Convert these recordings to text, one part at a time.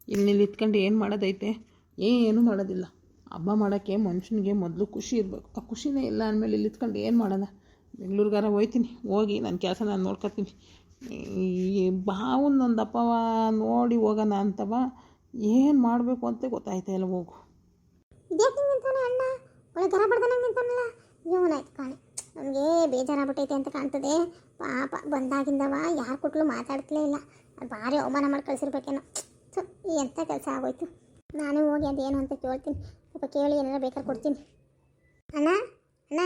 ಇಲ್ಲಿ ಇತ್ಕೊಂಡು ಏನು ಮಾಡೋದೈತೆ? ಏನು ಮಾಡೋದಿಲ್ಲ. ಹಬ್ಬ ಮಾಡೋಕ್ಕೆ ಮನುಷ್ಯನಿಗೆ ಮೊದಲು ಖುಷಿ ಇರಬೇಕು. ಆ ಖುಷಿನೇ ಇಲ್ಲ ಅಂದಮೇಲೆ ಇಲ್ಲಿ ಇತ್ಕೊಂಡು ಏನು ಮಾಡೋಣ? ಬೆಂಗಳೂರಿಗಾರ ಹೋಗ್ತೀನಿ, ಹೋಗಿ ನನ್ನ ಕೆಲಸ ನಾನು ನೋಡ್ಕೊತೀನಿ. ಈ ಬಾವನ್ನೊಂದಪ್ಪ ನೋಡಿ ಹೋಗೋಣ ಅಂತವ, ಏನು ಮಾಡಬೇಕು ಅಂತ ಗೊತ್ತಾಯ್ತಾ ಇಲ್ಲ. ಹೋಗು. ಇದ್ಯಾಕೆ ನಿಂತಾನೆ ಅಣ್ಣ? ಒಳ್ಳೆ ಗರ ಬಡ್ದಂಗೆ ನಿಂತಾನಲ್ಲ. ಇವನಾಯ್ತು ಕಾಣಿ, ನನಗೆ ಬೇಜಾರಾಗ್ಬಿಟ್ಟೈತೆ ಅಂತ ಕಾಣ್ತದೆ. ಪಾಪ ಬಂದಾಗಿಂದವ ಯಾರು ಕೊಟ್ಲು ಮಾತಾಡ್ತಲೇ ಇಲ್ಲ. ಅದು ಭಾರಿ ಅವಮಾನ ಮಾಡಿ ಕಳಿಸಿರ್ಬೇಕೇನೋ. ಎಂಥ ಕೆಲಸ ಆಗೋಯ್ತು. ನಾನು ಹೋಗಿ ಅದೇನು ಅಂತ ಕೇಳ್ತೀನಿ. ಸ್ವಲ್ಪ ಕೇಳಿ ಏನಾರ ಬೇಕಾದ್ರೆ ಕೊಡ್ತೀನಿ. ಅಣ್ಣ ಅಣ್ಣ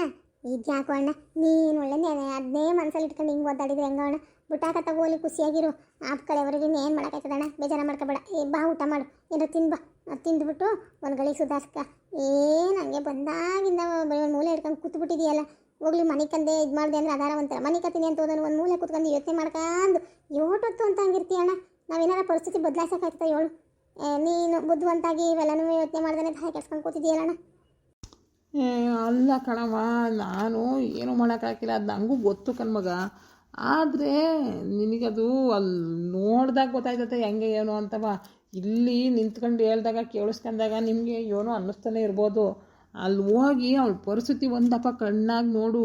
ಇದ್ಯಾಕೋ ಅಣ್ಣ, ನೀನು ಒಳ್ಳೆ ಅದನ್ನೇ ಮನಸ್ಸಲ್ಲಿ ಇಟ್ಕೊಂಡು ಹಿಂಗೆ ಓದಾಡಿದ್ರೆ ಹೆಂಗ ಅಣ್ಣ? ಬುಟ್ಟಾಕ ತಗೋಲಿ, ಖುಷಿಯಾಗಿರು. ಆ ಕಡೆವರೆಗೆ ಏನು ಮಾಡೋಕ್ಕಾಯ್ತದಣ್ಣ? ಬೇಜಾರ ಮಾಡ್ಕೊಬೇಡ. ಬಾ ಊಟ ಮಾಡು, ಏನಾರು ತಿನ್ಬಾ. ತಿಂದುಬಿಟ್ಟು ಒಂದು ಗಳಿಗೆ ಸುಧಾರಿಸ್ಕ. ಹಂಗೆ ಬಂದಾಗಿಂದ ಮೂಲೆ ಹಿಡ್ಕೊಂಡು ಕೂತ್ಬಿಟ್ಟಿದೆಯಲ್ಲ. ಹೋಗ್ಲಿ, ಮನೆ ಕಂದೆ ಇದು ಮಾಡಿದೆ ಅಂದರೆ ಆಧಾರ ಒಂಥರ ಮನೆ ಕತ್ತೀನಿ ಅಂತ ಹೋದನು. ಒಂದು ಮೂಲೆ ಕೂತ್ಕೊಂಡು ಯೋಚನೆ ಮಾಡ್ಕೊಂಡು ಯೋಟೊತ್ತು ಅಂತ ಹಂಗಿರ್ತೀಯಣ್ಣ. ನಾವೇನಾರ ಪರಿಸ್ಥಿತಿ ಬದಲಾಯಿಸೋಕ್ಕಾಗ್ತದೆ ಹೇಳು? ನೀನು ಬುದ್ಧಿವಂತಾಗಿ ಇವೆಲ್ಲನೂ ಯೋಚನೆ ಮಾಡ್ದೇ ತಾಯಿ ಕೆಡ್ಸ್ಕೊಂಡು ಕೂತಿದ್ದೀಯಲ್ಲಣ್ಣ. ಅಲ್ಲ ಕಣವ, ನಾನು ಏನೂ ಮಾಡೋಕ್ಕಾಗಿಲ್ಲ. ಅದು ನನಗೂ ಗೊತ್ತು ಕಣ್ಮಗ. ಆದರೆ ನಿನಗದು ಅಲ್ಲಿ ನೋಡಿದಾಗ ಗೊತ್ತಾಯ್ತದೆ ಹೆಂಗೆ ಏನು ಅಂತವ. ಇಲ್ಲಿ ನಿಂತ್ಕೊಂಡು ಹೇಳ್ದಾಗ ಕೇಳಿಸ್ಕೊಂಡಾಗ ನಿಮಗೆ ಏನೋ ಅನ್ನಿಸ್ತಾನೆ ಇರ್ಬೋದು. ಅಲ್ಲಿ ಹೋಗಿ ಅವಳ ಪರಿಸ್ಥಿತಿ ಒಂದಪ್ಪ ಕಣ್ಣಾಗಿ ನೋಡು,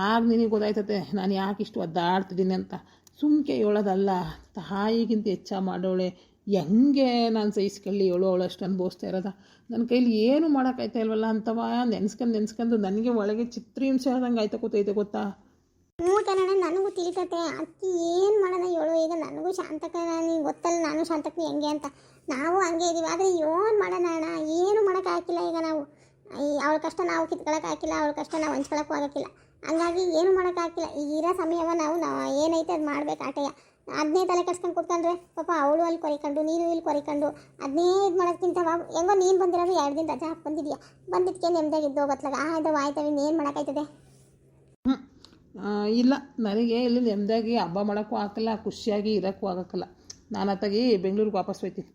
ಆಗ ನಿನಗೆ ಗೊತ್ತಾಯ್ತದೆ ನಾನು ಯಾಕೆ ಇಷ್ಟು ಒದ್ದಾಡ್ತಿದ್ದೀನಿ ಅಂತ. ಸುಮ್ಕೆ ಹೇಳೋದಲ್ಲ, ತಾಯಿಗಿಂತ ಹೆಚ್ಚ ಮಾಡೋಳೆ. ಹೆಂಗೆ ನಾನು ಸಹಿಸ್ಕೊಳ್ಳಿ ಅವಳು ಅಷ್ಟು ಅನುಭವಿಸ್ತಾ ಇರೋದ. ನನ್ನ ಕೈಲಿ ಏನು ಮಾಡೋಕ್ಕಾಯ್ತಾ ಇಲ್ವಲ್ಲ ಅಂತವ ನೆನ್ಸ್ಕೊಂಡು ನನಗೆ ಒಳಗೆ ಚಿತ್ರಹಿಂಸೆ ಆದಂಗೆ ಆಯ್ತಾ ಕೂತೈತೆ ಗೊತ್ತಾ? ಕಣ ನನಗೂ ತಿಳಿತತೆ. ಅಕ್ಕಿ ಏನು ಮಾಡೋಣ ಹೇಳು? ಈಗ ನನಗೂ ಶಾಂತಕ ನೀನು ಗೊತ್ತಲ್ಲ, ನಾನು ಶಾಂತಕ್ಕೆ ಹೆಂಗೆ ಅಂತ. ನಾವು ಹಂಗೆ ಇದ್ದೀವಿ. ಆದರೆ ಏನು ಮಾಡೋಣ ಅಣ್ಣ? ಏನು ಮಾಡೋಕ್ಕಾಗಿಲ್ಲ. ಈಗ ನಾವು ಅವಳ ಕಷ್ಟ ನಾವು ಕಿತ್ಕೊಳ್ಳೋಕ್ಕಾಗಿಲ್ಲ, ಅವಳ ಕಷ್ಟ ನಾವು ಹಂಚ್ಕೊಳ್ಳೋಕ್ಕೂ ಆಗೋಕ್ಕಿಲ್ಲ. ಹಂಗಾಗಿ ಏನು ಮಾಡೋಕ್ಕಾಗಿಲ್ಲ. ಈಗ ಇರೋ ಸಮಯವ ನಾವು ಏನೈತೆ ಅದು ಮಾಡ್ಬೇಕು ಆಟೆಯ. ಅದನ್ನೇ ತಲೆ ಕೆಡ್ಸ್ಕೊಂಡು ಕೂತ್ಕೊಂಡ್ರೆ ಪಾಪ ಅವಳು ಅಲ್ಲಿ ಕೊರಿಕೊಂಡು ನೀನು ಇಲ್ಲಿ ಕೊರಿಕೊಂಡು ಅದನ್ನೇ ಇದು ಮಾಡೋಕ್ಕಿಂತ ಹೆಂಗೋ ನೀನು ಬಂದಿರೋದು 2 ದಿನ ರಜಾ ಹಾಕಿ ಬಂದಿದ್ಯಾ. ಬಂದಿದ್ದಕ್ಕೆ ನೆಮ್ಮದಿಯಾಗಿದ್ದು ಹೋಗತ್ಲಾಗ ಆಯ್ತವೆ ಇನ್ನೇನು ಮಾಡೋಕ್ಕಾಯ್ತದೆ? ಇಲ್ಲ, ನನಗೆ ಇಲ್ಲಿ ನೆಮ್ಮದಿಯಾಗಿ ಹಬ್ಬ ಮಾಡೋಕ್ಕೂ ಆಗಲ್ಲ, ಖುಷಿಯಾಗಿ ಇರೋಕ್ಕೂ ಆಗೋಕ್ಕಲ್ಲ. ನಾನು ಅತ್ತಾಗಿ ಬೆಂಗಳೂರಿಗೆ ವಾಪಸ್ ಹೋಗ್ತೀನಿ.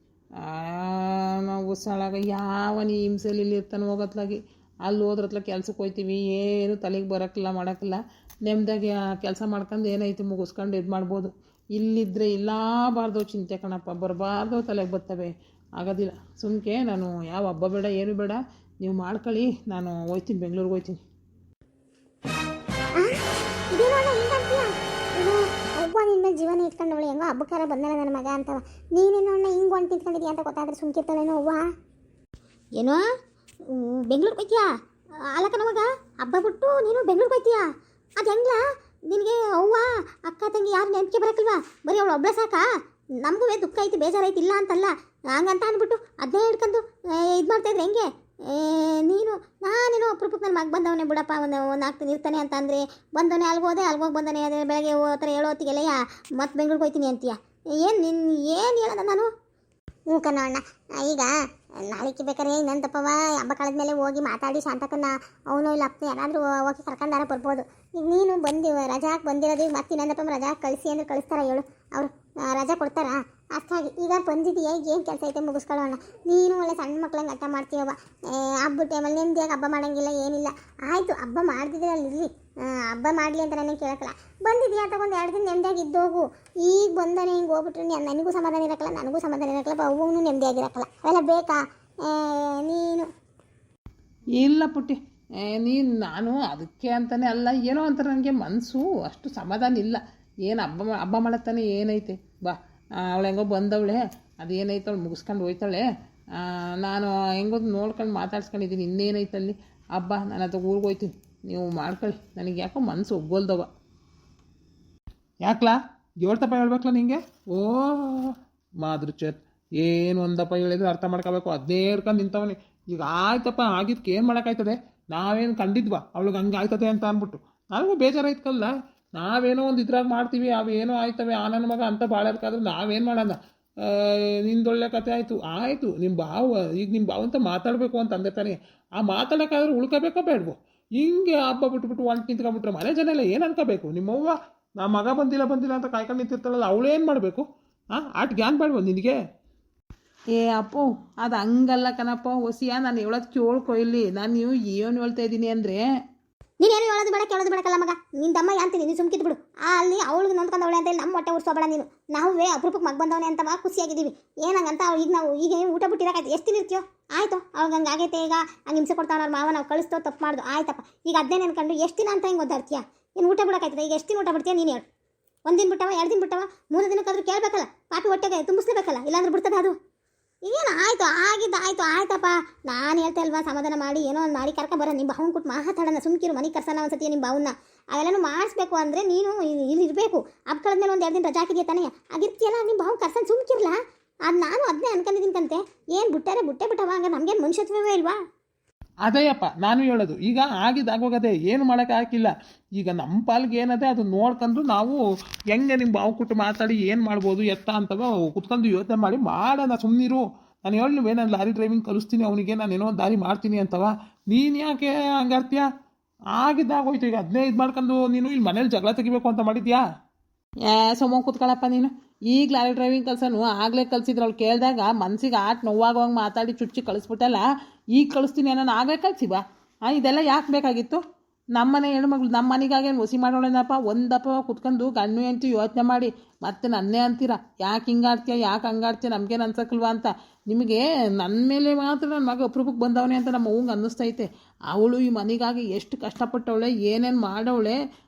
ನಾವು ಉತ್ಸಾಳಾಗ ಯಾವ ಹಿಂಸೆಯಲ್ಲಿ ಇಲ್ಲಿ ಇರ್ತಾನೆ ಹೋಗೋತ್ಲಾಗಿ. ಅಲ್ಲಿ ಹೋದ್ರತ್ಲ ಕೆಲ್ಸಕ್ಕೆ ಹೋಗ್ತೀವಿ, ಏನು ತಲೆಗೆ ಬರೋಕ್ಕಿಲ್ಲ, ಮಾಡೋಕ್ಕಿಲ್ಲ. ನೆಮ್ಮದಿಯಾಗಿ ಕೆಲಸ ಮಾಡ್ಕೊಂಡು ಏನೈತಿ ಮುಗಿಸ್ಕೊಂಡು ಇದು ಮಾಡ್ಬೋದು. ಇಲ್ಲಿದ್ದರೆ ಇಲ್ಲಬಾರ್ದು ಚಿಂತೆ ಕಣಪ್ಪ, ಬರಬಾರ್ದು ತಲೆಗೆ ಬರ್ತವೆ. ಆಗೋದಿಲ್ಲ. ಸುಮ್ಕೆ ನಾನು ಯಾವ ಹಬ್ಬ ಬೇಡ, ಏನು ಬೇಡ, ನೀವು ಮಾಡ್ಕೊಳ್ಳಿ. ನಾನು ಹೋಗ್ತೀನಿ, ಬೆಂಗಳೂರಿಗೆ ಹೋಗ್ತೀನಿ. ಒಬ್ಬ ನಿನ್ನ ಜೀವನ ಇಟ್ಕೊಂಡವಳು ಹೆಂಗೋ ಹಬ್ಬಕ್ಕಾರ ಬಂದಲ್ಲ ನನ್ನ ಮಗ ಅಂತವ. ನೀನೇನೋ ಅಣ್ಣ ಹಿಂಗೆ ಒಂದು ತಿಂತ್ಕೊಂಡಿದ್ಯಾ ಅಂತ ಗೊತ್ತಾದ್ರೆ ಸುಮ್ಕಿರ್ತಾಳೇನೋ ಅವ್ವ. ಏನೋ ಬೆಂಗ್ಳೂರಿಗೆ ಹೋಯ್ತೀಯಾ? ಅಲ್ಲಕ್ಕ ನಮಗ ಹಬ್ಬ ಬಿಟ್ಟು ನೀನು ಬೆಂಗ್ಳೂರಿಗೆ ಹೋಯ್ತೀಯಾ? ಅದು ಹೆಂಗ್ಲ ನಿನಗೆ? ಅವ್ವ ಅಕ್ಕ ತಂಗಿ ಯಾರು ನೆನಪಿಗೆ ಬರೋಕ್ಕಲ್ವಾ? ಬರೀ ಅವಳು ಒಬ್ಬಳ ಸಾಕಾ? ನಮಗೂ ದುಃಖ ಐತಿ, ಬೇಜಾರೈತಿ, ಇಲ್ಲ ಅಂತಲ್ಲ. ಹಂಗಂತ ಅಂದ್ಬಿಟ್ಟು ಅದನ್ನೇ ಹಿಡ್ಕೊಂಡು ಇದು ಮಾಡ್ತಾಯಿದ್ರೆ ಹೆಂಗೆ? ನಾನೇನೋ ಅಪರೂಪಕ್ಕೆ ನನ್ನ ಮಗ ಬಂದವನೇ ಬಿಡಪ್ಪ, ಒಂದು 4 ದಿನ ಇರ್ತಾನೆ ಅಂತ ಅಂದರೆ ಬಂದವನೇ ಅಲ್ಗೋಗಿ ಬಂದವನೇ. ಅದೇ ಬೆಳಗ್ಗೆ ಥರ ಹೇಳೋ ಹೊತ್ತಿಗೆಲ್ಲ ಮತ್ತೆ ಬೆಂಗ್ಳೂರಿಗೆ ಹೋಗ್ತೀನಿ ಅಂತೀಯ. ಏನು ಹೇಳೋದ ನಾನು? ಹ್ಞೂ ಕಣ ಅಣ್ಣ. ಈಗ ನಾಳೆಗೆ ಬೇಕಾದ್ರೆ ಇನ್ನೊಂದಪ್ಪವ ಹಬ್ಬ ಕಳೆದ್ಮೇಲೆ ಹೋಗಿ ಮಾತಾಡಿ ಶಾಂತಕನ್ನ ಅವನು ಇಲ್ಲ ಅಪ್ಪನ ಯಾರಾದರೂ ಹೋಗಿ ಕರ್ಕೊಂಡಾರ ಬರ್ಬೋದು. ಈಗ ನೀನು ರಜಾಕ್ಕೆ ಬಂದಿರೋದು, ಮತ್ತೆ ಇನ್ನೊಂದಪ್ಪ ರಜಾಕ್ಕೆ ಕಳಿಸಿ ಅಂದರೆ ಕಳಿಸ್ತಾರ ಹೇಳು? ಅವರು ರಜಾ ಕೊಡ್ತಾರಾ? ಅಷ್ಟಾಗಿ ಈಗ ಬಂದಿದ್ದೀಯ, ಈಗ ಏನು ಕೆಲಸ ಐತೆ ಮುಗಿಸ್ಕೊಳ್ಳೋಣ. ನೀನು ಒಳ್ಳೆ ಸಣ್ಣ ಮಕ್ಳಂಗೆ ಅಟ್ಟ ಮಾಡ್ತೀಯವ. ಹಬ್ಬದ ಟೈಮಲ್ಲಿ ನೆಮ್ಮದಿಯಾಗಿ ಹಬ್ಬ ಮಾಡೋಂಗಿಲ್ಲ, ಏನಿಲ್ಲ. ಆಯಿತು, ಹಬ್ಬ ಮಾಡ್ತಿದ್ರೆ ಅಲ್ಲಿ ಇರಲಿ, ಹಬ್ಬ ಮಾಡಲಿ ಅಂತ ನನಗೆ ಕೇಳೋಕ್ಕಲ್ಲ. ಬಂದಿದ್ದೀಯಾ ತಗೊಂಡು 2 ದಿನ ನೆಮ್ಮದಿಯಾಗಿ ಇದ್ದೋಗು. ಈಗ ಬಂದನೆ ಹಿಂಗೆ ಹೋಗ್ಬಿಟ್ರೆ ನನಗೂ ಸಮಾಧಾನ ಇರೋಕ್ಕಲ್ಲ, ನನಗೂ ಸಮಾಧಾನ ಇರೋಕ್ಕಲ್ಲ, ಅವ್ವೂ ನೆಮ್ಮದಿಯಾಗಿರೋಕ್ಕಲ್ಲ. ಅವೆಲ್ಲ ಬೇಕಾ ನೀನು? ಇಲ್ಲ ಪುಟ್ಟಿ, ನಾನು ಅದಕ್ಕೆ ಅಂತಲೇ ಅಲ್ಲ, ಏನೋ ಅಂತಾರೆ ನನಗೆ ಮನಸ್ಸು ಅಷ್ಟು ಸಮಾಧಾನ ಇಲ್ಲ. ಏನು ಹಬ್ಬ ಮಾಡತ್ತಾನೆ ಏನೈತೆ? ಬಾ, ಅವಳು ಹೆಂಗೋ ಬಂದವಳೆ, ಅದೇನೈತೆ ಅವಳು ಮುಗಿಸ್ಕೊಂಡು ಹೋಯ್ತಾಳೆ. ನಾನು ಹೆಂಗೋ ನೋಡ್ಕೊಂಡು ಮಾತಾಡ್ಸ್ಕೊಂಡಿದ್ದೀನಿ. ಇನ್ನೇನೈತಲ್ಲಿ ಹಬ್ಬ? ನಾನು ಅದು ಊರಿಗೆ ಹೋಯ್ತೀನಿ, ನೀವು ಮಾಡ್ಕೊಳ್ಳಿ. ನನಗೆ ಯಾಕೋ ಮನಸ್ಸು ಒಗ್ಗೋಲ್ದವ. ಯಾಕ್ಲಾ ಹೇಳ್ತಪ್ಪ ಹೇಳ್ಬೇಕಲ್ಲ ನಿಂಗೆ? ಓ ಮಾದೃಚೇತ್, ಏನು ಒಂದಪ್ಪ ಹೇಳಿದ್ರು ಅರ್ಥ ಮಾಡ್ಕೋಬೇಕು. ಅದನ್ನೇ ಹೇಳ್ಕೊಂಡು ನಿಂತವನಿ. ಈಗ ಆಯ್ತಪ್ಪ, ಆಗಿದ್ದಕ್ಕೆ ಏನು ಮಾಡೋಕ್ಕಾಯ್ತದೆ? ನಾವೇನು ಕಂಡಿದ್ವಾ ಅವಳಿಗೆ ಹಂಗೆ ಆಯ್ತದೆ ಅಂತ ಅಂದ್ಬಿಟ್ಟು? ನನಗೂ ಬೇಜಾರಾಯ್ತಲ್ಲ. ನಾವೇನೋ ಒಂದು ಇದ್ರಾಗ ಮಾಡ್ತೀವಿ, ಅವೇನೋ ಆಯ್ತವೆ. ನನ್ನ ಮಗ ಅಂತ ಬಾಳಬೇಕಾದ್ರೆ ನಾವೇನು ಮಾಡೋಣ? ನಿಂದೊಳ್ಳೆ ಕತೆ ಆಯಿತು ನಿಮ್ಮ ಈಗ ನಿಮ್ಮ ಭಾವಂತ ಮಾತಾಡಬೇಕು ಅಂತ ಅಂದೆ ತಾನೆ. ಆ ಮಾತಾಡೋಕ್ಕಾದ್ರೆ ಉಳ್ಕೋಬೇಕೋ ಬೇಡವೋ? ಹಿಂಗೆ ಹಬ್ಬ ಬಿಟ್ಬಿಟ್ಟು ಒಂಟು ನಿಂತ್ಕೊಂಡ್ಬಿಟ್ರೆ ಮನೆ ಜನ ಎಲ್ಲ ಏನು ಅನ್ಕೋಬೇಕು? ನಿಮ್ಮವ್ವ ನಾ ಮಗ ಬಂದಿಲ್ಲ ಅಂತ ಕಾಯ್ಕೊಂಡು ನಿಂತಿರ್ತಾಳಲ್ಲ, ಅವಳೇನು ಮಾಡಬೇಕು? ಆಟ ಗ್ಯಾನ್ ಬೇಡವೋ ನಿನಗೆ? ಅಪ್ಪು, ಅದು ಹಂಗಲ್ಲ ಕಣಪ್ಪ ಹೊಸಿಯ. ನಾನು ಹೇಳೋದು ಕೇಳ್ಕೊ ಇಲ್ಲಿ. ನಾನು ನೀವು ಏನು ಹೇಳ್ತಾ ಇದ್ದೀನಿ ಅಂದರೆ, ನೀನೇನು ಹೇಳೋದು ಬೇಡ ಕೇಳೋದು ಬೇಡಕಲ್ಲ ಮಗ. ನಿನ್ನ ದಮ್ಮ ಅಂತೀನಿ, ನೀನು ಸುಮ್ಕಿದ್ ಬಿಡು. ಅಲ್ಲಿ ಅವಳಿಗೆ ನೊಂದ್ಕೊಂಡವಳೆ ಅಂತ ನಮ್ಮ ಹೊಟ್ಟೆ ಉರ್ಸೋಬೇಡ ನೀನು. ನಾವೇ ಅಪರೂಪಕ್ಕೆ ಮಗ ಬಂದವನೇ ಅಂತ ಖುಷಿಯಾಗಿದ್ದೀವಿ. ಏನಂಗಂತ ಈಗ ನಾವು ಈಗ ಊಟ ಬಿಟ್ಟಿರಕಾಯ್ತು, ಎಷ್ಟು ಇರ್ತೀಯೋ ಆಯಿತು. ಅವ್ಳಿಗೆ ಹಂಗೆ ಆಗೈತೆ, ಈಗ ಹಂಗೆ ಹಿಂಸೆ ಕೊಡ್ತಾವ ಅವ್ರ ಮಾವ, ನಾವು ಕಳಿಸ್ತೋ ತಪ್ಪು ಮಾಡ್ದು ಆಯ್ತಪ್ಪ. ಈಗ ಅದನ್ನೇ ನೆನ್ಕೊಂಡು ಎಷ್ಟು ದಿನ ಅಂತ ಹಿಂಗೆ ಓದಾಡ್ತೀಯ? ಏನು ಊಟ ಬಿಡೋಕ್ಕಾಯ್ತದೆ? ಈಗ ಎಷ್ಟು ದಿನ ಊಟ ಬಿಡ್ತೀಯ ನೀನು ಹೇಳು? ಒಂದಿನ ಬಿಟ್ಟವ, 2 ದಿನ ಬಿಟ್ಟವ, 3 ದಿನಕ್ಕಾದ್ರೂ ಕೇಳಬೇಕಲ್ಲ, ಪಾಪಿ ಹೊಟ್ಟೆಗೆ ತುಂಬಿಸ್ಲೇಬೇಕಲ್ಲ, ಇಲ್ಲಾಂದ್ರೆ ಬಿಡ್ತದೆ ಅದು. ಏನು ಆಯಿತು ಆಗಿದ್ದು ಆಯ್ತಪ್ಪ. ನಾನು ಹೇಳ್ತಾ ಇಲ್ವಾ, ಸಮಾಧಾನ ಮಾಡಿ ಏನೋ ಒಂದು ಮಾಡಿ ಕರ್ಕೊಂಬರ. ನಿಮ್ಮ ಬಾವನ್ ಕೊಟ್ಟು ಮಾತಾಡೋಣ, ಸುಮ್ಕಿರು, ಮನೆ ಕರ್ಸೋಣ ಒಂದ್ಸತಿ ನಿಮ್ಮ ಬಾವನ್ನ. ಅವೆಲ್ಲನೂ ಮಾಡಿಸ್ಬೇಕು ಅಂದರೆ ನೀನು ಇಲ್ಲಿ ಇರಬೇಕು. ಹಬ್ಬ ಕಳೆದ್ಮೇಲೆ ಒಂದು 2 ದಿನ ರಜಾ ಹಾಕಿದ್ಯಾ ತಾನೇ, ಆಗಿರ್ತೀಯಲ್ಲ, ನಿಮ್ಮ ಬಾವು ಕರ್ಸನ್ ಸುಮ್ಕಿರಲ್ಲ. ಅದು ನಾನು ಅದನ್ನೇ ಅನ್ಕೊಂಡಿದ್ದೀನಿ ಕಂತೆ. ಏನು ಬುಟ್ಟೆ ಬಿಟ್ಟವ, ಹಂಗೆ ನಮಗೇನು ಮನುಷ್ಯತ್ವವೇ ಇಲ್ವಾ? ಅದೇಯಪ್ಪ ನಾನು ಹೇಳೋದು. ಈಗ ಆಗಿದ್ದಾಗೋಗದೆ ಏನು ಮಾಡೋಕೆ ಹಾಕಿಲ್ಲ. ಈಗ ನಮ್ಮ ಪಾಲ್ಗೆ ಏನದೆ ಅದು ನೋಡ್ಕೊಂಡು ನಾವು ಹೆಂಗೆ ನಿಮ್ಮ ಬಾವು ಕೊಟ್ಟು ಮಾತಾಡಿ ಏನು ಮಾಡ್ಬೋದು ಎತ್ತ ಅಂತವ ಕುತ್ಕೊಂಡು ಯೋಚನೆ ಮಾಡಿ ಮಾಡೋಣ. ಸುಮ್ಮನಿರು. ನಾನು ಹೇಳಲಿವೆ, ನಾನು ಲಾರಿ ಡ್ರೈವಿಂಗ್ ಕಲಿಸ್ತೀನಿ ಅವನಿಗೆ, ನಾನು ಏನೋ ಒಂದು ದಾರಿ ಮಾಡ್ತೀನಿ ಅಂತವ. ನೀನು ಯಾಕೆ ಹಂಗಾರ್ತೀಯ? ಆಗಿದ್ದಾಗೋಯ್ತು. ಈಗ ಅದನ್ನೇ ಇದು ಮಾಡ್ಕೊಂಡು ನೀನು ಇಲ್ಲಿ ಮನೇಲಿ ಜಗಳ ತೆಗಿಬೇಕು ಅಂತ ಮಾಡಿದ್ಯಾ? ಸೋಮ ಕೂತ್ಕೊಳ್ಳಪ್ಪ ನೀನು. ಈಗ ಲಾರಿ ಡ್ರೈವಿಂಗ್ ಕಲ್ಸನು ಆಗಲೇ ಕಲ್ಸಿದ್ರು. ಅವ್ಳು ಕೇಳಿದಾಗ ಮನ್ಸಿಗೆ ನೋವಾಗೋಂಗೆ ಮಾತಾಡಿ ಚುಚ್ಚಿ ಕಳಿಸ್ಬಿಟ್ಟಲ್ಲ. ಈಗ ಕಳಿಸ್ತೀನಿ ನಾನು ಆಗಲೇ ಕಳಿಸಿವಾ? ಇದೆಲ್ಲ ಯಾಕೆ ಬೇಕಾಗಿತ್ತು? ನಮ್ಮನೆ ಹೆಣ್ಮಗಳು ನಮ್ಮ ಮನೆಗಾಗೇನು ಒಸಿ ಮಾಡೋಳೇನಪ್ಪ? ಒಂದಪ್ಪ ಕುತ್ಕೊಂಡು ಗಂಡು ಹೆಂಡ್ತಿ ಯೋಚನೆ ಮಾಡಿ ಮತ್ತೆ ನನ್ನೇ ಅಂತೀರ ಯಾಕೆ ಹಿಂಗಾಡ್ತೀಯ, ಯಾಕೆ ಹಂಗಾಡ್ತೀಯ, ನಮಗೇನು ಅನ್ಸಕ್ಕಿಲ್ವಾ ಅಂತ. ನಿಮಗೆ ನನ್ನ ಮೇಲೆ ಮಾತ್ರ ನನ್ನ ಮಗ ಅಪರೂಪಕ್ಕೆ ಬಂದವನೇ ಅಂತ ನಮ್ಮ ಅವ್ವಂಗೆ ಅನ್ನಿಸ್ತೈತೆ. ಅವಳು ಈ ಮನೆಗಾಗಿ ಎಷ್ಟು ಕಷ್ಟಪಟ್ಟವಳೆ, ಏನೇನು ಮಾಡವಳೆ,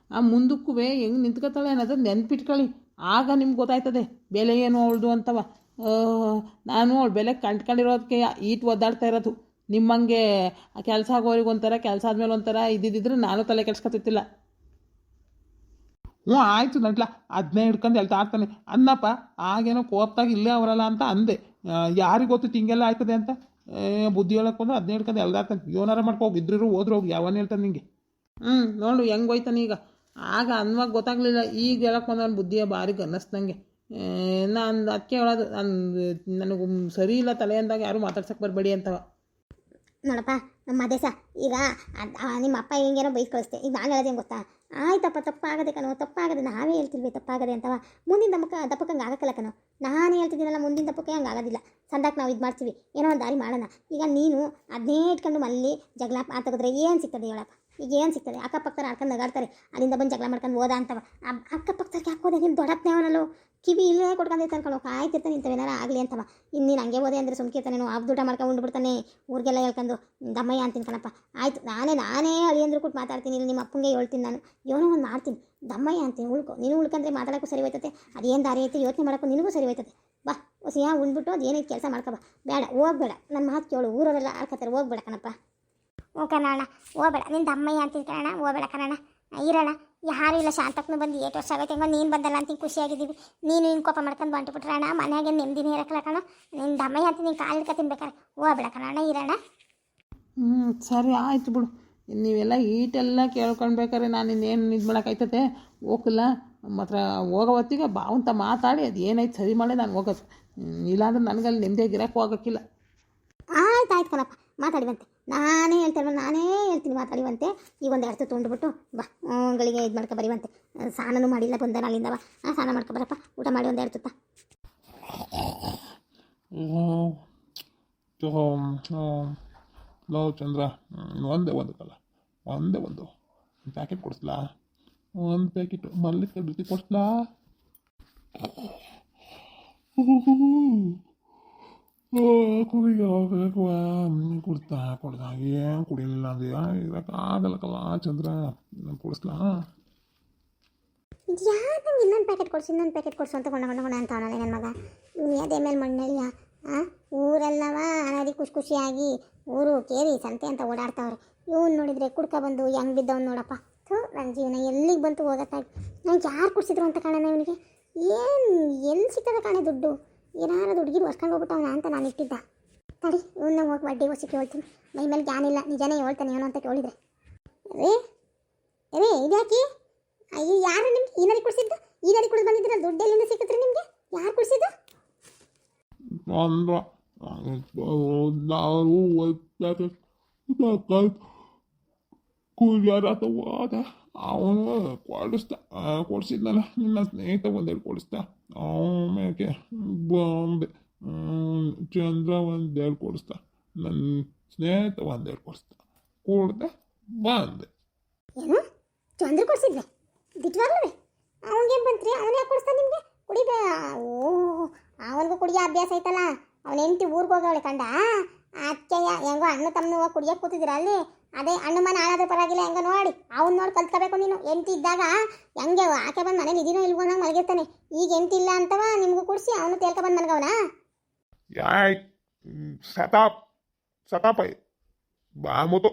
ಮುಂದಕ್ಕೂ ಹೆಂಗೆ ನಿಂತ್ಕೊತಾಳೆ ಅನ್ನೋದು ನೆನ್ಪಿಟ್ಕೊಳ್ಳಿ. ಆಗ ನಿಮ್ಗೆ ಗೊತ್ತಾಯ್ತದೆ ಬೆಲೆ ಏನು ಅವಳ್ದು ಅಂತವ. ನಾನು ಅವಳು ಬೆಲೆ ಕಂಡ್ಕೊಂಡಿರೋದಕ್ಕೆ ಈಟ್ ಒದ್ದಾಡ್ತಾ ಇರೋದು. ನಿಮ್ಮಂಗೆ ಕೆಲಸ ಆಗೋರಿಗೆ ಒಂಥರ, ಕೆಲಸ ಆದಮೇಲೆ ಒಂಥರ ಇದ್ದಿದ್ದರೆ ನಾನು ತಲೆ ಕೆಡ್ಸ್ಕೊತಿತ್ತಿಲ್ಲ. ಆಯಿತು ನಟ್ಲ, ಅದನ್ನೇ ಹಿಡ್ಕೊಂಡು ಹೇಳ್ತಾ ಆಡ್ತಾನೆ ಅನ್ನಪ್ಪ. ಆಗೇನೋ ಕೋಪ್ತಾಗ ಇಲ್ಲೇ ಅವರಲ್ಲ ಅಂತ ಅಂದೆ. ಯಾರಿಗೆ ಗೊತ್ತಿತ್ತು ಹಿಂಗೆಲ್ಲ ಆಯ್ತದೆ ಅಂತ? ಬುದ್ಧಿ ಹೇಳಕ್ಕೆ ಬಂದು ಅದನ್ನೇ ಹಿಡ್ಕೊಂಡು ಎಲ್ದಾಡ್ತಾನೆ. ಏನಾರ ಮಾಡ್ಕೋಗಿ ಇದ್ರೂ ಹೋಗಿ ಯಾವನ್ನ ಹೇಳ್ತಾನೆ ನಿಂಗೆ. ನೋಡು ಹೆಂಗೆ ಹೋಯ್ತಾನೆ ಈಗ. ಆಗ ಅನ್ವಾಗ ಗೊತ್ತಾಗಲಿಲ್ಲ, ಈಗ ಹೇಳಕ್ಕೆ ಬಂದವನು ಬುದ್ಧಿಯ ಬಾರಿಗೆ ಅನ್ನಿಸ್ದಂಗೆ. ನಾನು ಅದಕ್ಕೆ ಹೇಳೋದು, ನನಗೆ ಸರಿ ಇಲ್ಲ ತಲೆ ಅಂದಾಗ ಯಾರು ಮಾತಾಡ್ಸಕ್ಕೆ ಬರಬೇಡಿ ಅಂತವ. ನೋಡಪ್ಪ ನಮ್ಮ ದೇಶ ಈಗ ನಿಮ್ಮ ಅಪ್ಪ ಹಿಂಗೇನೋ ಬೈಕ್ ಕಳಿಸ್ತೆ. ಈಗ ನಾನು ಹೇಳೋದೇನು ಗೊತ್ತಾ? ಆಯ್ತಪ್ಪ ತಪ್ಪಾಗದೆ ಕಣೋ, ತಪ್ಪಾಗದೆ, ನಾವೇ ಹೇಳ್ತಿಲ್ವಿ ತಪ್ಪಾಗದೆ ಅಂತವ. ಮುಂದಿನ ದಪ್ಪಕ್ಕೆ ಹಂಗೆ ಆಗಕ್ಕಲ್ಲ ಕಣೋ. ನಾನು ಹೇಳ್ತಿದ್ದೀನಲ್ಲ, ಮುಂದಿನ ದಪ್ಪಕ್ಕೆ ಹಂಗೆ ಆಗೋದಿಲ್ಲ. ಸಂದಾಕ್ ನಾವು ಇದು ಮಾಡ್ತೀವಿ, ಏನೋ ಒಂದು ದಾರಿ ಮಾಡೋಣ. ಈಗ ನೀನು ಅದನ್ನೇ ಇಟ್ಕೊಂಡು ಮಲ್ಲಿ ಜಗಳ ತೆಗೆದ್ರೆ ಏನು ಸಿಗ್ತದೆ ಹೇಳಪ್ಪ? ಈಗ ಏನು ಸಿಗ್ತದೆ? ಅಕ್ಕಪಕ್ಕದ ಆಡ್ಕೊಂಡು ನಗಾಡ್ತಾರೆ, ಅಲ್ಲಿಂದ ಬಂದು ಜಗಳ ಮಾಡ್ಕೊಂಡು ಹೋದ ಅಂತವ. ಅಕ್ಕಪಕ್ಕದಕ್ಕೆ ಹಾಕೋದೆ ನಿಮ್ಮ ದೊಡ್ಡಪ್ಪನೇ ಅವನಲ್ಲೋ, ಕಿವಿ ಇಲ್ಲೇ ಕೊಡ್ಕೊಂಡು ಅನ್ಕೊಂಡು ಕಾಯ್ತಿರ್ತಾನೆ ಇಂಥವೇನಾರ ಆಗಲಿ ಅಂತವ. ಇನ್ನೀನು ಹಂಗೆ ಹೋದೆ ಅಂದರೆ ಸುಮ್ಕಿರ್ತಾನೇನೋ, ಊಟ ಮಾಡ್ಕೊಂಡು ಉಂಡ್ಬಿಡ್ತಾನೆ, ಊರಿಗೆಲ್ಲ ಹೇಳ್ಕೊಂಡು ದಮ್ಮಯ್ಯ ಅಂತೀನಿ ಕಣಪ್ಪ. ಆಯಿತು, ನಾನೇ ಅಳಿಯಂದ್ರು ಕೊಟ್ಟು ಮಾತಾಡ್ತೀನಿ, ಇಲ್ಲಿ ನಿಮ್ಮ ಅಪ್ಪಂಗೆ ಹೇಳ್ತೀನಿ ನಾನು, ಏನೋ ಒಂದು ಮಾಡ್ತೀನಿ, ದಮ್ಮಯ್ಯ ಅಂತೀನಿ. ನೀನು ಉಳ್ಕೊಂಡ್ರೆ ಮಾತಾಡೋಕ್ಕೂ ಸರಿ ಹೋಯ್ತದೆ, ಅದೇನು ದಾರಿ ಐತೆ ಯೋಚನೆ ಮಾಡೋಕ್ಕೂ ನಿನಗೂ ಸರಿ ಹೋಯ್ತದೆ. ಬಾ ಹೊಸಿಯಾ ಉಂಡ್ಬಿಟ್ಟು ಅದು ಏನೈತೆ ಕೆಲಸ ಮಾಡ್ಕೊಬ. ಬೇಡ ಹೋಗ್ಬೇಡ, ನನ್ನ ಮಾತು ಕೇಳು, ಊರವರೆಲ್ಲ ಆಡ್ಕೊತಾರೆ, ಹೋಗ್ಬೇಡ ಕಣಪ್ಪ. ಹ್ಞೂ ಕಣಣ್ಣ, ಹೋಗ್ಬೇಡ, ನಿನ್ನ ದಮ್ಮಯ್ಯ ಅಂತೀನಿ ಕಣಣ್ಣ, ಹೋಗ್ಬೇಡ ಕಣಣ್ಣ. ಇರೋಣ, ಯಾರೂ ಇಲ್ಲ, ಶಾಂತಕ್ಕೂ ಬಂದು 8 ವರ್ಷ ಆಗೈತೆ. ಹೆಂಗೋ ನೀನು ಬಂದಲ್ಲ ಅಂತ ಖುಷಿಯಾಗಿದ್ದೀವಿ. ನೀನು ಕೋಪ ಮಾಡ್ಕೊಂಡು ಬಂಟುಬಿಟ್ರೆ ಅಣ್ಣ, ಮನೆಯಾಗೆ ನೆಮ್ಮದಿನೇ ಇರಕ್ಕಲ್ಲ ಕಣ. ನಿನ್ನ ದಮ್ಮಯ್ಯ ಅಂತ ನೀನು ಕಾಲಿಡ್ಕ ತಿನ್ಬೇಕಾರೆ ಹೋಗ್ಬೇಡ ಕಣಣ್ಣ, ಇರೋಣ. ಸರಿ ಆಯ್ತು ಬಿಡು. ನೀವೆಲ್ಲ ಈಟೆಲ್ಲ ಕೇಳ್ಕೊಳ್ಬೇಕಾರೆ ನಾನು ಇನ್ನೇನು ಇದು ಮಾಡೋಕ್ಕಾಯ್ತದೆ? ಹೋಗಿಲ್ಲ ಮಾತ್ರ ಹೋಗೋ ಹೊತ್ತಿಗೆ ಬಾವಂತ ಮಾತಾಡಿ ಅದು ಏನಾಯ್ತು ಸರಿ ಮಾಡಿ ನಾನು ಹೋಗೋದು. ಇಲ್ಲಾಂದ್ರೆ ನನಗಲ್ಲಿ ನೆಮ್ಮದಿಯಾಗಿರೋಕ್ಕೂ ಹೋಗೋಕ್ಕಿಲ್ಲ. ಆಯ್ತು ಕಣಪ್ಪ, ಮಾತಾಡಿವಂತೆ. ನಾನೇ ಹೇಳ್ತೀನಿ ಮಾತಾಡಿವಂತೆ. ಈಗ ಒಂದು 2 ತುತ್ತು ಉಂಡ್ಬಿಟ್ಟು ಬಾ, ಗಳಿಗೆ ಇದು ಮಾಡ್ಕೊ ಬರೀವಂತೆ. ಸ್ನಾನನೂ ಮಾಡಿಲ್ಲ ಬಂದ ಅಲ್ಲಿಂದವ. ಸ್ನಾನ ಮಾಡ್ಕೊ ಬರಪ್ಪ, ಊಟ ಮಾಡಿ 2 ತುತ್ತ. ಲೋ ಚಂದ್ರ, ಒಂದೇ ಒಂದು ಪ್ಯಾಕೆಟ್ ಕೊಡಿಸ್ಲಾ? ಒಂದು ಪ್ಯಾಕೆಟ್ ಮಲ್ಲಿಗೆ ಜೊತೆ ಕೊಡಿಸ್ಲಾ? ಕೊಡ್ತಾ ಏನು ಕುಡಿಲಿಲ್ಲ ಅಂದ್ರೆ ಇರೋಕ್ಕಾಗಲ್ಲಕ್ಕಲ್ಲ ಚಂದ್ರ, ಕೊಡಿಸ್ಲಾ? ಯಾರು ಇನ್ನೊಂದು ಪ್ಯಾಕೆಟ್ ಕೊಡಿಸು ಅಂತ ಕೊಂಡ ಅಂತ ಅವನಲ್ಲ ನನ್ನ ಮಗ. ಅದೇ ಮೇಲೆ ಮಣ್ಣಳಿಯ ಊರೆಲ್ಲವ ಅನಾದಿ ಖುಷಿಯಾಗಿ ಊರು ಕೇರಿ ಸಂತೆ ಅಂತ ಓಡಾಡ್ತಾವ್ರೆ. ಇವನು ನೋಡಿದರೆ ಕುಡ್ಕ ಬಂದು ಹೆಂಗೆ ಬಿದ್ದವನು ನೋಡಪ್ಪ. ನನ್ನ ಜೀವನ ಎಲ್ಲಿಗೆ ಬಂತು ಹೋಗತ್ತಾಗಿ. ನಂಗೆ ಯಾರು ಕುಡಿಸಿದ್ರು ಅಂತ ಕಾಣೋಣ ಇವನಿಗೆ. ಎಲ್ಲಿ ಸಿಗ್ತದೆ ಕಾಣೆ ದುಡ್ಡು? ಏನಾರು ದುಡ್ಡಿಗೆ ಹೊಸ್ಕೊಂಡು ಹೋಗ್ಬಿಟ್ಟವನ ಅಂತ ನಾನು ಇಟ್ಟಿದ್ದ. ತಡಿ, ಇವನ್ನ ಹೋಗಿ ಬಡ್ಡಿ ಹೊಸಿಕ್ಕೆ ಹೇಳ್ತೀನಿ. ಮೈ ಮೇಲೆ ಜ್ಞಾನಿಲ್ಲ, ನಿಜನೇ ಹೇಳ್ತಾನೆ ಏನೋ ಅಂತ ಕೇಳಿದ್ರೆ. ರೇ ಇದ್ಯಾಕಿ? ಅಯ್ಯೋ, ಯಾರು ನಿಮ್ಗೆ ಈ ನದಿ ಕುಡಿಸಿದ್ದು? ಈ ನದಿ ಕುಡಿದು ಬಂದಿದ್ದೀರ, ದುಡ್ಡು ಎಲ್ಲಿಂದ ಸಿಕ್ಕತ್ರಿ ನಿಮಗೆ? ಯಾರು ಕುಡಿಸಿದ್ದು? ಅವನು ಕೊಡಿಸಿದ್ನಲ್ಲ ನಿನ್ನ ಸ್ನೇಹಿತ ಒಂದೆರಡು ಕೊಡಿಸ್ತಾ. ಆಮೇಲೆ ಬಾಂಬೆ ಚಂದ್ರ 1-2 ಕೊಡಿಸ್ತಾ. ನನ್ನ ಸ್ನೇಹಿತ 1-2 ಕೊಡಿಸ್ತಾ. ಕೊಡ್ದೆ ಬಂದೆ. ಏನು ಚಂದ್ರ ಕೊಡ್ಸಿದ್ವಿ ದಿಟ್ವಾಗ್ಲೂ ಅವನಿಗೇನು ಬಂತ್ರಿ ಅವನು ಯಾಕೆ ಕೊಡಿಸ್ತಾನೆ ನಿಮಗೆ ಕುಡಿಬೇ ಓ ಅವನಿಗೂ ಕುಡಿಯೋ ಅಭ್ಯಾಸ ಐತಲ್ಲ ಅವನ ಹೆಂಡತಿ ಊರಿಗೆ ಹೋಗವಳೆ ಕಂಡ ಅಚ್ಚಯ್ಯ ಹೆಂಗೋ ಅಣ್ಣ ತಮ್ಮನ ಕುಡಿಯೋಕೆ ಕೂತಿದ್ದೀರ ಅಲ್ಲಿ ಅದೇ ಅಣ್ಣ ಮನೆ ಹಾಳಾದ್ರೆ ಪರವಾಗಿಲ್ಲ ಹೆಂಗ ನೋಡಿ ಅವ್ನು ನೋಡಿ ಕಲ್ತ್ಕೋಬೇಕು ನೀನು ಹೆಂಡತಿ ಇದ್ದಾಗ ಹೆಂಗೆ ಆಕೆ ಬಂದು ಮನೇಲಿ ಇದೀನೋ ಇಲ್ಗೋನಂಗೆ ಮಲಗಿರ್ತಾನೆ ಈಗ ಹೆಂಡತಿ ಇಲ್ಲ ಅಂತವ ನಿಮಗೂ ಕುಡಿಸಿ ಅವನು ತೇಲ್ಕ ಬಂದು ಮಲ್ಗವನ ಯಾಯ್ ಸತಾಪ್ ಸತಾಪೈ ಬಾಮುತು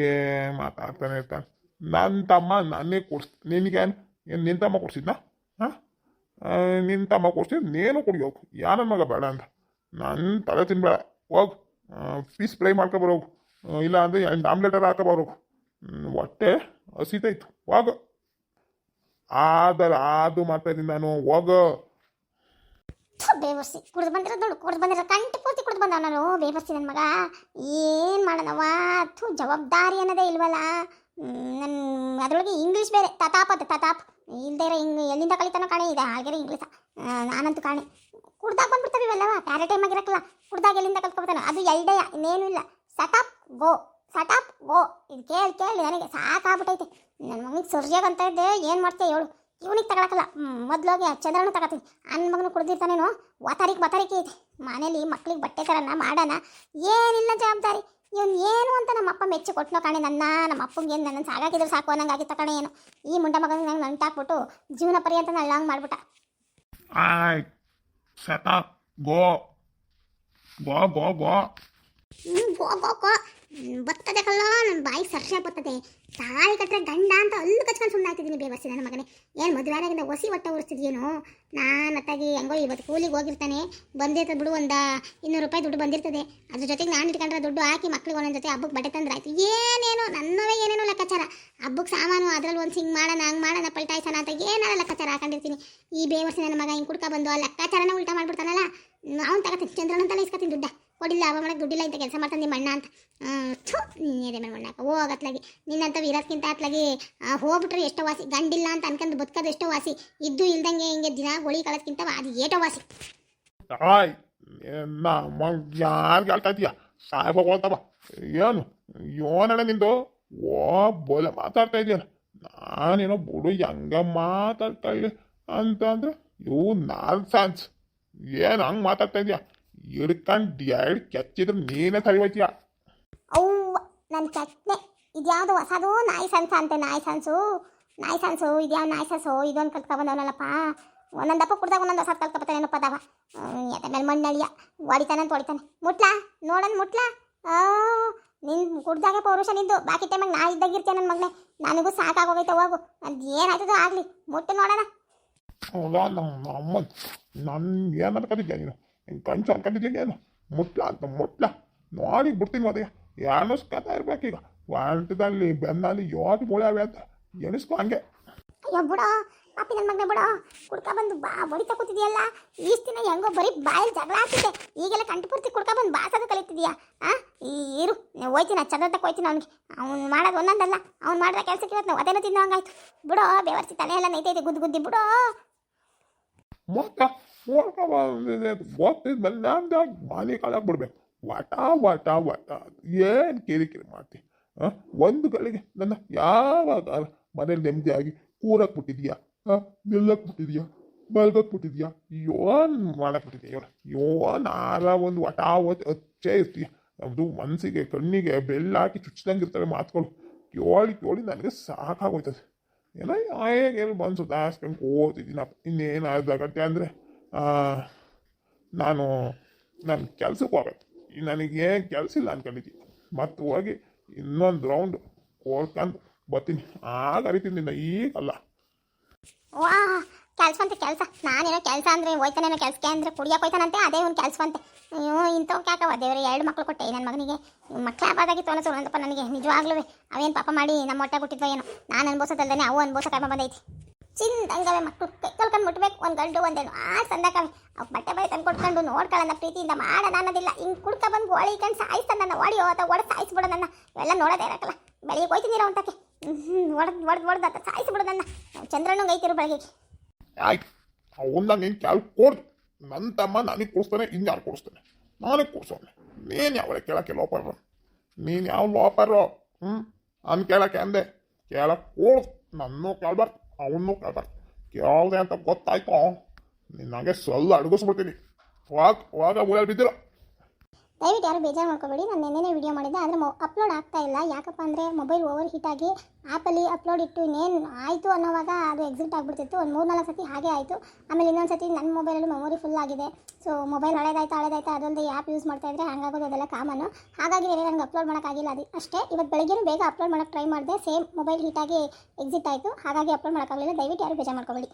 ಏ ಮಾತಾಡ್ತಾನೆ ಇರ್ತಾನೆ ನನ್ನ ತಮ್ಮ ನಾನೇ ಕೊಡ್ಸ್ತೀನಿ ನಿನಗೇನು ಏನು ನಿನ್ನ ತಮ್ಮ ಕೊಡ್ಸಿದ್ನಾ ಹಾಂ ನಿನ್ನ ತಮ್ಮ ಕೊಡ್ಸಿದ್ದು ನೀನು ಕುಡಿಯೋಕು ಯಾರ ಮಗ ಬೇಡ ಅಂತ ನನ್ನ ತಲೆ ತಿನ್ಬೇಡ ಹೋಗು ಫೀಸ್ ಫ್ರೈ ಮಾಡ್ಕೊಬರೋಗು ಇಲ್ಲ ಅಂದರೆ ಎರಡು ಆಮ್ಲೆಟರ್ ಹಾಕೊಬರೋಗು ಹೊಟ್ಟೆ ಹಸಿತೈತು ಹೋಗು ಅದು ಮಾಡ್ತಾಯಿದ್ದೀನಿ ನಾನು ಹೋಗು ಬೇವರ್ಸಿ ಕುಡ್ದು ಬಂದಿರೋ ದುಡ್ಡು ಕುಡ್ದು ಬಂದಿರೋ ಕಂಟಿ ಪೂರ್ತಿ ಕುಡ್ದು ಬಂದವ ನಾನು ಬೇವರ್ಸಿ ನನ್ನ ಮಗ ಏನು ಮಾಡೋಣವ ಥೂ ಜವಾಬ್ದಾರಿ ಅನ್ನೋದೇ ಇಲ್ವಲ್ಲ ನನ್ನ ಅದರೊಳಗೆ ಇಂಗ್ಲೀಷ್ ಬೇರೆ ತತಾಪ್ ಇಲ್ಲದೆ ಇರೋ ಎಲ್ಲಿಂದ ಕಲಿತಾನೋ ಕಾಣೆ ಇದೆ ಹಾಗೆ ಇಂಗ್ಲೀಷ ನಾನಂತೂ ಕಾಣೆ ಕುಡ್ದಾಗ ಬಂದ್ಬಿಡ್ತಾವೆ ಇವೆಲ್ಲವ ಪ್ಯಾರೆ ಟೈಮ್ ಆಗಿರಕ್ಕಲ್ಲ ಕುಡ್ದಾಗ ಎಲ್ಲಿಂದ ಕಲ್ತ್ಕೊತಾನೆ ಅದು ಎಲ್ಡೆಯ ಇನ್ನೇನು ಇಲ್ಲ ಸಟಾಪ್ ಗೋ ಇದು ಕೇಳಿ ನನಗೆ ಸಾಕಾಗ್ಬಿಟ್ಟೈತೆ ನನ್ನ ಮಗನಿಗೆ ಸೊರ್ಜಾಗ ಅಂತ ಇದ್ದೆ ಏನು ಮಾಡ್ತೇವೆ ಹೇಳು ಇವನಿಗೆ ತಗೊಳಕಲ್ಲ ಮೊದಲೋಗಿ ಚಂದ್ರನ ತಗೋತೀನಿ ನನ್ನ ಮಗನು ಕುಡ್ದಿರ್ತಾನೇನೋ ಬತಾರಿಕೆ ಐತೆ ಮನೇಲಿ ಮಕ್ಳಿಗೆ ಬಟ್ಟೆ ತರನ ಮಾಡೋಣ ಏನಿಲ್ಲ ಜವಾಬ್ದಾರಿ ಇವನು ಏನು ಅಂತ ನಮ್ಮಪ್ಪ ಮೆಚ್ಚಿ ಕೊಟ್ಟನೋ ಕಾಣೆ ನಮ್ಮ ಅಪ್ಪಂಗೆ ಏನು ನನ್ನ ಸಾಗಾಕಿದ್ರೆ ಸಾಕು ಅನ್ನಂಗೆ ಆಗಿತ್ತ ಕಣೆ ಏನು ಈ ಮುಂಡ ಮಗನಿಗೆ ನಂಗೆ ನಂಟಾಕ್ಬಿಟ್ಟು ಜೀವನ ಪರ್ಯಂತ ನಳ್ಳಂಗೆ ಮಾಡ್ಬಿಟ್ಟ ಆಯ್ತು ಸತಾಪ್ ಗೋ ಗೋ ಗೋ ಗೋ ಗೋ ಬರ್ತದೆ ಕಲ್ಲ ನನ್ನ ಬಾಯಿ ಸರ್ಷೆ ಬರ್ತದೆ ತಾಳಿ ಕಟ್ಟರೆ ಗಂಡ ಅಂತ ಅಲ್ಲು ಕಚ್ಕೊಂಡು ಸುಮ್ಮನೆ ಆಗ್ತಿದ್ದೀನಿ ಬೇವರ್ಸಿ ನನ್ನ ಮಗನೇ ಏನು ಮದುವೆ ಆಗಿಂದ ಹೊಸಿ ಹೊಟ್ಟೆ ಉರಿಸ್ತಿದ್ಯೇನು ನಾನು ಅತ್ತಾಗಿ ಹೆಂಗೋ ಇವತ್ತು ಕೂಲಿಗೆ ಹೋಗಿರ್ತಾನೆ ಬಂದಿರ್ತದೆ ಬಿಡು ಒಂದು 200 ರೂಪಾಯಿ ದುಡ್ಡು ಬಂದಿರ್ತದೆ ಅದ್ರ ಜೊತೆಗೆ ನಾನು ಇಟ್ಕೊಂಡ್ರೆ ದುಡ್ಡು ಹಾಕಿ ಮಕ್ಳಿಗೆ ಒಂದೊಂದು ಜೊತೆ ಹಬ್ಬಕ್ಕೆ ಬಟ್ಟೆ ತಂದ್ರೆ ಆಯ್ತು ಏನೇನೋ ನನ್ನವೇ ಏನೇನೋ ಲೆಕ್ಕಾಚಾರ ಹಬ್ಬಕ್ಕೆ ಸಾಮಾನು ಅದ್ರಲ್ಲಿ ಒಂದು ಹಿಂಗೆ ಮಾಡೋಣ ಹಂಗೆ ಮಾಡೋಣ ಪಲ್ಟಾಯ್ಸೋಣ ಅಂತ ಏನಾರ ಲೆಕ್ಕಾಚಾರ ಹಾಕೊಂಡಿರ್ತೀನಿ ಈ ಬೇವರ್ಸಿ ನನ್ನ ಮಗ ಹಿಂಗೆ ಕುಡ್ಕ ಬಂದು ಆ ಲೆಕ್ಕಾಚಾರನ ಉಲ್ಟಾ ಮಾಡ್ಬಿಡ್ತಾನಲ್ಲ ಅವ್ನು ತಗೋತೀನಿ ಚಂದ್ರನ ತಲೆ ಇಸ್ಕೊತೀನಿ ದುಡ್ಡ ಕೊಡಿಲ್ಲ ಅವ ಮಾಡಕ್ಕೆ ದುಡ್ಡಿಲ್ಲ ಇಂಥ ಕೆಲಸ ಮಾಡ್ತಾನೆ ನಿಮ್ಮ ಅಣ್ಣ ಅಂತ ನೀನೇ ಮೇಲೆ ಮಣ್ಣಾಕ ಹೋಗತ್ಲಾಗಿ ನಿನ್ನಂತ ಇರೋದ್ಕಿಂತ ಅತ್ಲಾಗಿ ಹೋಗ್ಬಿಟ್ರೆ ಎಷ್ಟೋ ವಾಸಿ ಗಂಡಿಲ್ಲ ಅಂತ ಅನ್ಕೊಂಡು ಬದುಕೋದು ಎಷ್ಟೋ ವಾಸಿ ಇದ್ದು ಇಲ್ದಂಗೆ ಹಿಂಗೆ ದಿನ ಗೋಳಿ ಕಳೋದ್ಕಿಂತ ಅದು ಏಟೋ ವಾಸಿ ಆಯ್ ಯಾರಿಗೆ ಹೇಳ್ತಾ ಇದೀಯ ಸಾಯ್ಬ ಹೋಗ್ತಾವ ಏನು ಯೋನಣ್ಣ ನಿಂದು ಓ ಬೋಲೆ ಮಾತಾಡ್ತಾ ಇದೆಯಲ್ಲ ನಾನೇನೋ ಬಿಡು ಹೆಂಗ ಮಾತಾಡ್ತಾ ಇಲ್ಲ ಅಂತ ಅಂದ್ರೆ ಇವು ನಾನ್ಸೆನ್ಸ್ ಏನು ಹಂಗೆ ಮಾತಾಡ್ತಾ ಇದೆಯಾ ಹಿಡ್ಕೊಂಡು ಎರಡು ಕೆಚ್ಚಿದ್ರೆ ನೀನೇ ಸರಿವೈತೀಯ ಅವ್ವ ನನ್ನ ಚಟ್ನೆ ಇದ್ಯಾವುದು ಹೊಸದು ನಾಯಿ ಸನ್ಸ ಅಂತೆ ನಾಯಿ ಸನ್ಸು ಇದ್ಯಾವ ನಾಯಿ ಸನ್ಸು ಇದೊಂದು ಕಲ್ತ್ಕೊಬಂದವನಲ್ಲಪ್ಪ ಒಂದೊಂದಪ್ಪ ಕುಡ್ದಾಗ ಒಂದೊಂದು ಹೊಸ ಕಲ್ತ್ಕೊಬತ್ತಾನೆ ಏನಪ್ಪ ಅದಾವ ಎದೆ ಮೇಲೆ ಮಣ್ಣಳಿಯ ಹೊಡಿತಾನೆ ಅಂತ ಹೊಡಿತಾನೆ ಮುಟ್ಲಾ ನೋಡೋಣ ಮುಟ್ಲಾ ನಿನ್ನ ಕುಡ್ದಾಗ ಪೌರುಷ ನಿಂದು ಬಾಕಿ ಟೈಮಾಗ ನಾ ಇದ್ದಾಗಿರ್ತೀಯ ನನ್ನ ಮಗನೇ ನನಗೂ ಸಾಕಾಗೋಗೈತೆ ಹೋಗು ಅದು ಏನಾಯ್ತದೋ ಆಗಲಿ ಮುಟ್ಟು ನೋಡೋಣ ಹೌದಾ ಅಮ್ಮ ನನ್ನ ಏನು ಅನ್ಕೊಂಡಿದ್ಯಾ ನೀನು ಹಿಂಗೆ ಕಂಚು ಅನ್ಕೊಂಡಿದ್ಯಾ ಏನು ಮುಟ್ಲ ಅಂತ ಮುಟ್ಲ ನೋಡಿ ಬಿಡ್ತೀನಿ ಅದೇ ಎಣಿಸ್ಕೊತಾ ಇರ್ಬೇಕೀಗ ವಾಂಟದಲ್ಲಿ ಬೆನ್ನಲ್ಲಿ ಯೋಟಿ ಮೂಳೆ ಅಂತ ಎಣಿಸ್ಕೊ ಹಂಗೆ ಅಯ್ಯೋ ಬಿಡೋ ಪಾಪಿ ನನ್ನ ಮಗನೇ ಬಿಡೋ ಕುಡ್ಕ ಬಂದು ಬಡಿತಾ ಕೂತಿದ್ಯಲ್ಲ ಈಸ್ ದಿನ ಹೆಂಗೋ ಬರೀ ಬಾಯಲ್ಲಿ ಜಗಳ ಆಗ್ತಿದೆ ಈಗೆಲ್ಲ ಕಂಠಪೂರ್ತಿ ಕುಡ್ಕ ಬಂದು ಬಾಸೋದು ಕಲಿತಿದ್ಯಾ ಇರು ಹೋಯ್ತೀನಿ ಆ ಚಂದ್ರತಕ್ಕೆ ಹೋಯ್ತೀನಿ ಅವ್ನಿಗೆ ಅವ್ನು ಮಾಡೋದು ಒಂದೊಂದಲ್ಲ ಅವ್ನು ಮಾಡಿದ ಕೆಲಸಕ್ಕೆ ಇವತ್ತು ನಾವು ಅದೇನೋ ತಿನ್ನೋ ಹಂಗಾಯ್ತು ಬಿಡೋ ಬೇವರ್ಸಿ ತಲೆ ಎಲ್ಲ ನೈತೈತೆ ಗುದ್ದಿ ಬಿಡೋ ಗೊತ್ತಿದ್ಮೇಲೆ ನಾನು ಮಾಲಿ ಕಾಲಾಗಿ ಬಿಡ್ಬೇಕು ವಟ ಏನು ಕಿರಿಕಿರಿ ಮಾಡ್ತಿ ಒಂದು ಗಳಿಗೆ ನನ್ನ ಯಾವಾಗ ಮನೇಲಿ ನೆಮ್ಮದಿಯಾಗಿ ಕೂರಕ್ಕೆ ಬಿಟ್ಟಿದ್ಯಾ ನಿಲ್ಲಕ್ಕೆ ಬಿಟ್ಟಿದ್ಯಾ ಮಲ್ಗಕ್ಕೆ ಬಿಟ್ಟಿದ್ಯಾ ಯೋನ್ ಮಾಡಕ್ಕೆ ಬಿಟ್ಟಿದ್ಯಾ ಯೋನ್ ಒಂದು ವಟ ಹಚ್ಚೇ ಇರ್ತೀಯ ನಮ್ಮದು ಮನಸ್ಸಿಗೆ ಕಣ್ಣಿಗೆ ಬೆಲ್ಲ ಹಾಕಿ ಚುಚ್ಚಿದಂಗೆ ಇರ್ತವೆ ಮಾತುಗಳು ಕೇಳಿ ನನಗೆ ಸಾಕಾಗೋಯ್ತದೆ ಏನೋ ಹೇಗೆ ಬಂದು ಸುತ್ತಾಸ್ಕೊಂಡು ಓದಿದ್ದೀನಪ್ಪ ಇನ್ನೇನು ಅದಾಗತ್ತೆ ಅಂದರೆ ನಾನು ಕೆಲ್ಸಕ್ಕೆ ಹೋಗ್ಬೇಕು ನನಗೇನು ಕೆಲಸ ಇಲ್ಲ ಅನ್ಕೊಂಡಿದ್ದೀನಿ ಮತ್ತು ಹೋಗಿ ಇನ್ನೊಂದು ರೌಂಡ್ ಓಡ್ಕೊಂಡು ಬರ್ತೀನಿ ಆಗ ಅರಿತೀನಿ ನಿನ್ನ ಈಗಲ್ಲ ವಾ ಕೆಲಸವಂತೆ ಕೆಲಸ ನಾನೇನೋ ಕೆಲಸ ಅಂದರೆ ಹೋಯ್ತಾನೇನೋ ಕೆಲಸಕ್ಕೆ ಅಂದರೆ ಕುಡಿಯೋಕೆ ಹೋಯ್ತಾನಂತೆ ಅದೇ ಒಂದು ಕೆಲಸವಂತೆ ಅಯ್ಯೋ ಇಂಥವ್ಕೆ ಯಾಕವ ದೇವ್ರೆ 2 ಮಕ್ಳು ಕೊಟ್ಟೆ ನನ್ನ ಮಗನಿಗೆ ಮಕ್ಕಳ ಹಬ್ಬದಾಗಿತ್ತು ಅನ್ನಿಸೋಣಪ್ಪ ನನಗೆ ನಿಜವಾಗ್ಲೂ ಅವೇನು ಪಾಪ ಮಾಡಿ ನಮ್ಮ ಹೊಟ್ಟೆ ಕೊಟ್ಟಿದ್ವ ಏನೋ ನಾನು ಅನ್ಬೋಸೋದಲ್ದೇ ಅವು ಅನ್ಬೋಸೋ ಕರ್ಮ ಬಂದೈತಿ ಚಿಂತಂಗವೆ ಮಕ್ಕಳು ಕೈ ತೊಳ್ಕೊಂಡು ಮುಟ್ಬೇಕು ಒಂದು ಗಂಡು ಒಂದೇನು ಸಂದಕವೆ ಅವು ಬಟ್ಟೆ ಬೈ ತಂದು ಕೊಟ್ಕೊಂಡು ನೋಡ್ಕೊಳ್ಳೋಣ ಪ್ರೀತಿಯಿಂದ ಮಾಡೋಣ ಅನ್ನೋದಿಲ್ಲ ಹಿಂಗೆ ಕುಡ್ಕ ಬಂದು ಗೋಳಿ ಇಟ್ಕೊಂಡು ಸಾಯಿಸ್ತಾನೆ ನನ್ನ ಓಡಿ ಸಾಯಿಸ್ಬಿಡೋ ನನ್ನ ಇವೆಲ್ಲ ನೋಡೋದೇ ಇರಕ್ಕಲ್ಲ ಬೆಳಿಗ್ಗೆ ಹೋಯ್ತೀನಿ ಅಂತಕ್ಕೆ ಹೊಡೆದು ಅಂತ ಸಾಯಿಸ್ಬಿಡೋ ನನ್ನ ಚಂದ್ರನಿಗೆ ಐತಿರು ಬೆಳಗ್ಗೆ ಆಯ್ತು ಅವನ್ನ ನೀನು ಕೆಲ್ಸ ಕೊಡ್ದು ನನ್ನ ತಮ್ಮ ನನಗೆ ಕೊಡಿಸ್ತಾನೆ ಇನ್ಯಾರು ಕೊಡಿಸ್ತಾನೆ ನಾನೇ ಕೊಡ್ಸೋನೆ ನೀನು ಯಾವ ಕೇಳೋಕ್ಕೆ ಲೋಪರ್ರು ನೀನು ಯಾವ ಲೋಪರ್ರು ಅನ್ ಕೇಳೋಕ್ಕೆ ಅಂದೆ ಕೇಳಕ್ ಕೂಡು, ನನ್ನೂ ಕೇಳ್ಬಾರ್ದು ಅವನ್ನೂ ಕೇಳ್ಬಾರ್ದು. ಕೇಳ್ದೆ ಅಂತ ಗೊತ್ತಾಯ್ತು ನಿನ್ನಂಗೆ ಸೊಲ್ಲ ಅಡಗಿಸ್ಬಿಡ್ತೀನಿ. ಹೋಗ ಮೂಲೆಯಲ್ಲಿ ಬಿದ್ದಿರೋ. ದಯವಿಟ್ಟು ಯಾರು ಬೇಜಾರು ಮಾಡ್ಕೋಬೇಡಿ. ನಾನು ನೆನ್ನೆನೇ ವಿಡಿಯೋ ಮಾಡಿದ್ದೆ, ಆದರೆ ಅಪ್ಲೋಡ್ ಆಗ್ತಾ ಇಲ್ಲ. ಯಾಕಪ್ಪ ಅಂದರೆ ಮೊಬೈಲ್ ಓವರ್ ಹೀಟ್ ಆಗಿ ಆ್ಯಪಲ್ಲಿ ಅಪ್ಲೋಡ್ ಇಟ್ಟು ಇನ್ನೇನು ಆಯಿತು ಅನ್ನೋವಾಗ ಅದು ಎಕ್ಸಿಟ್ ಆಗಿಬಿಡ್ತಿತ್ತು. ಒಂದು 3-4 ಸತಿ ಹಾಗೆ ಆಯಿತು. ಆಮೇಲೆ ಇನ್ನೊಂದು ಸತಿ ನನ್ನ ಮೊಬೈಲಲ್ಲಿ ಮೆಮೊರಿ ಫುಲ್ ಆಗಿದೆ. ಸೊ ಮೊಬೈಲ್ ಹಳೇದಾಯ್ತಾ ಅದೊಂದು ಆ್ಯಪ್ ಯೂಸ್ ಮಾಡ್ತಾ ಇದ್ದರೆ ಹ್ಯಾಂಗಾಗೋದು ಅದೆಲ್ಲ ಕಾಮನ್ನು. ಹಾಗಾಗಿ ನನಗೆ ಅಪ್ಲೋಡ್ ಮಾಡೋಕ್ಕಾಗಿಲ್ಲ. ಅದು ಅಷ್ಟೇ. ಇವತ್ತು ಬೆಳಗ್ಗೆ ಬೇಗ ಅಪ್ಲೋಡ್ ಮಾಡೋಕ್ಕೆ ಟ್ರೈ ಮಾಡಿದೆ, ಸೇಮ್ ಮೊಬೈಲ್ ಹೀಟಾಗಿ ಎಕ್ಸಿಟ್ ಆಯಿತು. ಹಾಗಾಗಿ ಅಪ್ಲೋಡ್ ಮಾಡೋಕ್ಕಾಗಲಿಲ್ಲ. ದಯವಿಟ್ಟು ಯಾರು ಬೇಜಾರು ಮಾಡ್ಕೋಬೇಡಿ.